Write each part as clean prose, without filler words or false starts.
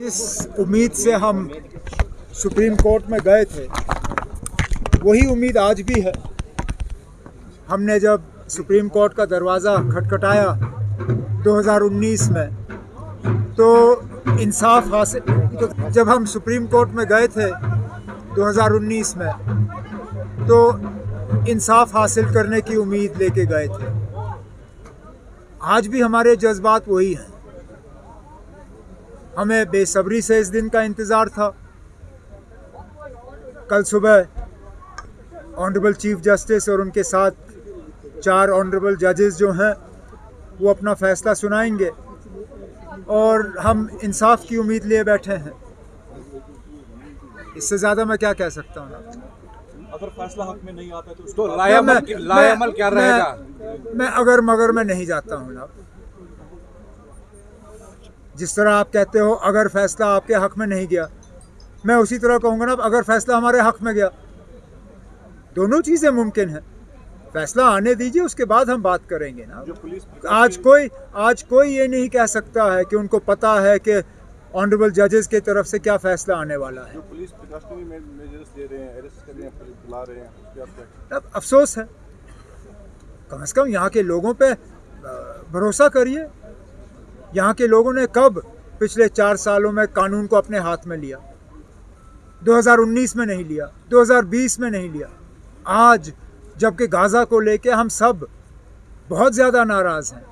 इस उम्मीद से हम सुप्रीम कोर्ट में गए थे, वही उम्मीद आज भी है। हमने जब सुप्रीम कोर्ट का दरवाज़ा खटखटाया 2019 में, तो इंसाफ हासिल तो जब हम सुप्रीम कोर्ट में गए थे 2019 में, तो इंसाफ हासिल करने की उम्मीद लेके गए थे। आज भी हमारे जज्बात वही हैं। हमें बेसब्री से इस दिन का इंतज़ार था। कल सुबह ऑनरेबल चीफ जस्टिस और उनके साथ 4 ऑनरेबल जजेस जो हैं वो अपना फ़ैसला सुनाएंगे और हम इंसाफ की उम्मीद लिए बैठे हैं। इससे ज़्यादा मैं क्या कह सकता हूँ। अगर फैसला हक में नहीं आता तो लाएअमल क्या रहेगा? मैं अगर मगर में नहीं जाता हूँ ना। जिस तरह आप कहते हो अगर फैसला आपके हक में नहीं गया, मैं उसी तरह कहूँगा ना अगर फैसला हमारे हक में गया। दोनों चीज़ें मुमकिन हैं। फैसला आने दीजिए, उसके बाद हम बात करेंगे ना। आज कोई ये नहीं कह सकता है कि उनको पता है कि ऑनरेबल जजेस की तरफ से क्या फैसला आने वाला है। पुलिस प्रिकॉशनरी मेजर्स ले रहे हैं, अरेस्ट कर रहे हैं, बुला रहे हैं, अब अफसोस है। कम से कम यहाँ के लोगों पे भरोसा करिए। यहाँ के लोगों ने कब पिछले 4 सालों में कानून को अपने हाथ में लिया? 2019 में नहीं लिया, 2020 में नहीं लिया। आज जबकि गाज़ा को लेके हम सब बहुत ज़्यादा नाराज़ हैं,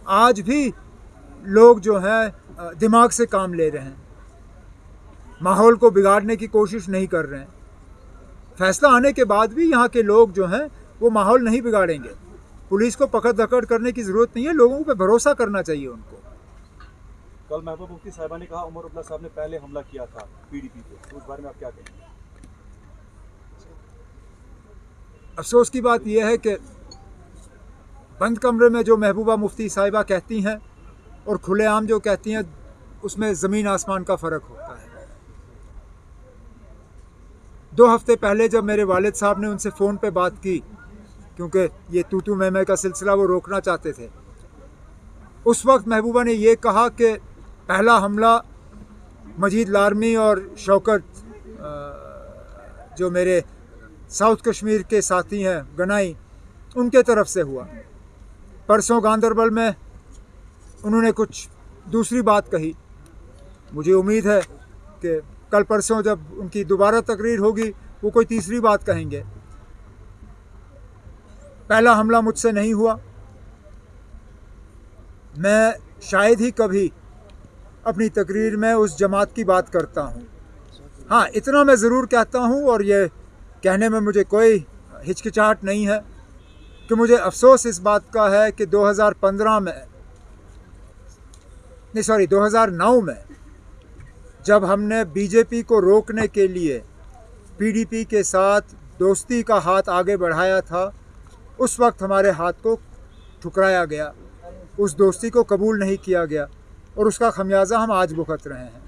आज भी लोग जो हैं दिमाग से काम ले रहे हैं, माहौल को बिगाड़ने की कोशिश नहीं कर रहे हैं। फैसला आने के बाद भी यहाँ के लोग जो हैं वो माहौल नहीं बिगाड़ेंगे। पुलिस को पकड़ धकड़ करने की ज़रूरत नहीं है, लोगों पे भरोसा करना चाहिए उनको। कल महबूबा मुफ्ती साहिबा ने कहा उमर अब्दुल्ला साहब ने पहले हमला किया था पीडीपी पे, तो उस बारे में आप क्या कहेंगे? अफसोस की बात यह है कि बंद कमरे में जो महबूबा मुफ्ती साहिबा कहती हैं और खुलेआम जो कहती हैं, उसमें ज़मीन आसमान का फ़र्क होता है। 2 हफ्ते पहले जब मेरे वालिद साहब ने उनसे फ़ोन पे बात की, क्योंकि ये तू मैं का सिलसिला वो रोकना चाहते थे, उस वक्त महबूबा ने ये कहा कि पहला हमला मजीद लारमी और शौकत जो मेरे साउथ कश्मीर के साथी हैं गनाई, उनके तरफ से हुआ। परसों गांदरबल में उन्होंने कुछ दूसरी बात कही। मुझे उम्मीद है कि कल परसों जब उनकी दोबारा तकरीर होगी वो कोई तीसरी बात कहेंगे। पहला हमला मुझसे नहीं हुआ। मैं शायद ही कभी अपनी तकरीर में उस जमात की बात करता हूँ। हाँ, इतना मैं ज़रूर कहता हूँ, और ये कहने में मुझे कोई हिचकिचाहट नहीं है कि मुझे अफसोस इस बात का है कि 2009 में जब हमने बीजेपी को रोकने के लिए पीडीपी के साथ दोस्ती का हाथ आगे बढ़ाया था, उस वक्त हमारे हाथ को ठुकराया गया, उस दोस्ती को कबूल नहीं किया गया, और उसका खमियाजा हम आज भुगत रहे हैं।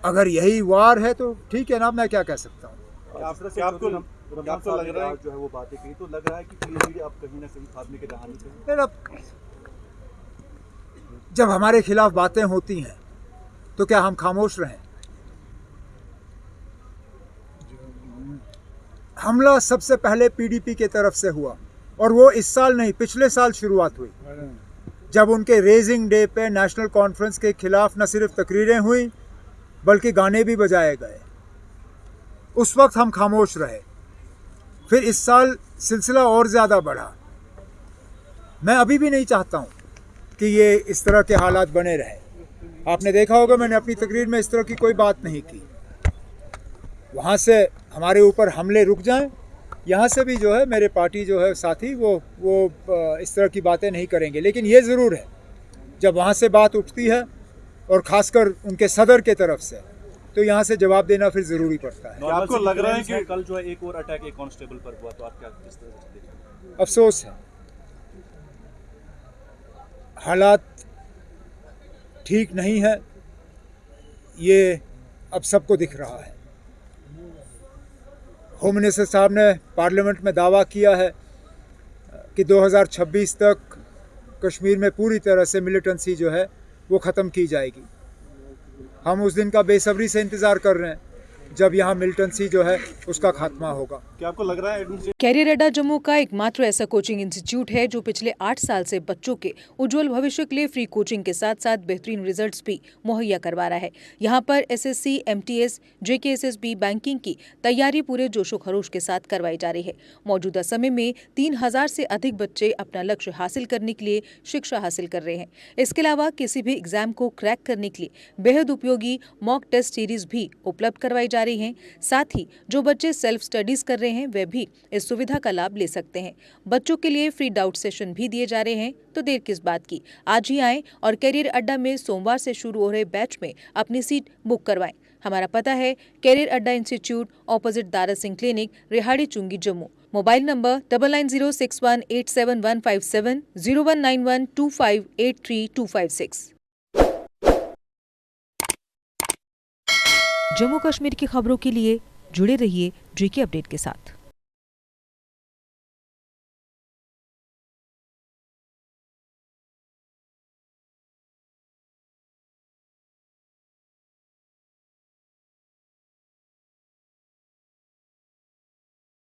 अगर यही वार है तो ठीक है ना, मैं क्या कह सकता हूँ। आपको लग रहा है जो है वो बातें कही, तो लग रहा है कि धीरे-धीरे आप कहीं ना कहीं खात्मे के दहाने पे। जब हमारे खिलाफ बातें होती हैं तो क्या हम खामोश रहें? हमला सबसे पहले पीडीपी के तरफ से हुआ, और वो इस साल नहीं, पिछले साल शुरुआत हुई, जब उनके रेजिंग डे पे नेशनल कॉन्फ्रेंस के खिलाफ न सिर्फ तकरीरें हुई बल्कि गाने भी बजाए गए। उस वक्त हम खामोश रहे। फिर इस साल सिलसिला और ज़्यादा बढ़ा। मैं अभी भी नहीं चाहता हूँ कि ये इस तरह के हालात बने रहे। आपने देखा होगा मैंने अपनी तकरीर में इस तरह की कोई बात नहीं की। वहाँ से हमारे ऊपर हमले रुक जाएं, यहाँ से भी जो है मेरे पार्टी जो है साथी वो इस तरह की बातें नहीं करेंगे। लेकिन ये ज़रूर है, जब वहाँ से बात उठती है और ख़ासकर उनके सदर के तरफ से, तो यहाँ से जवाब देना फिर ज़रूरी पड़ता है। आपको लग रहा है कि कल जो है एक और अटैक एक कांस्टेबल पर हुआ, तो आप क्या किस तरह से देखते हैं? अफसोस है, हालात ठीक नहीं है, ये अब सबको दिख रहा है। होम मिनिस्टर साहब ने पार्लियामेंट में दावा किया है कि 2026 तक कश्मीर में पूरी तरह से मिलिटेंसी जो है वो ख़त्म की जाएगी। हम उस दिन का बेसब्री से इंतज़ार कर रहे हैं जब यहाँ मिल्टन सी जो है उसका खात्मा होगा। क्या आपको लग रहा है एडमिनिस्ट्रेशन कैरियर अड्डा जम्मू का एकमात्र ऐसा कोचिंग इंस्टीट्यूट है जो पिछले 8 साल से बच्चों के उज्जवल भविष्य के लिए फ्री कोचिंग के साथ साथ बेहतरीन रिजल्ट्स भी मुहैया करवा रहा है। यहाँ पर एसएससी, एमटीएस, जेकेएसएसबी, बैंकिंग की तैयारी पूरे जोशो खरोश के साथ करवाई जा रही है। मौजूदा समय में 3000 से अधिक बच्चे अपना लक्ष्य हासिल करने के लिए शिक्षा हासिल कर रहे हैं। इसके अलावा किसी भी एग्जाम को क्रैक करने के लिए बेहद उपयोगी मॉक टेस्ट सीरीज भी उपलब्ध करवाई जा रही हैं। साथ ही जो बच्चे सेल्फ स्टडीज कर रहे हैं वे भी इस सुविधा का लाभ ले सकते हैं। बच्चों के लिए फ्री डाउट सेशन भी दिए जा रहे हैं, तो देर किस बात की, आज ही आएं और कैरियर अड्डा में सोमवार से शुरू हो रहे बैच में अपनी सीट बुक करवाएं। हमारा पता है career Adda institute, opposite Dara Singh clinic, Rehari Chungi, Jammu. Mobile number 9906187157, 0191258326। Jammu Kashmir की खबरों के लिए जुड़े रहिए जेके अपडेट के साथ।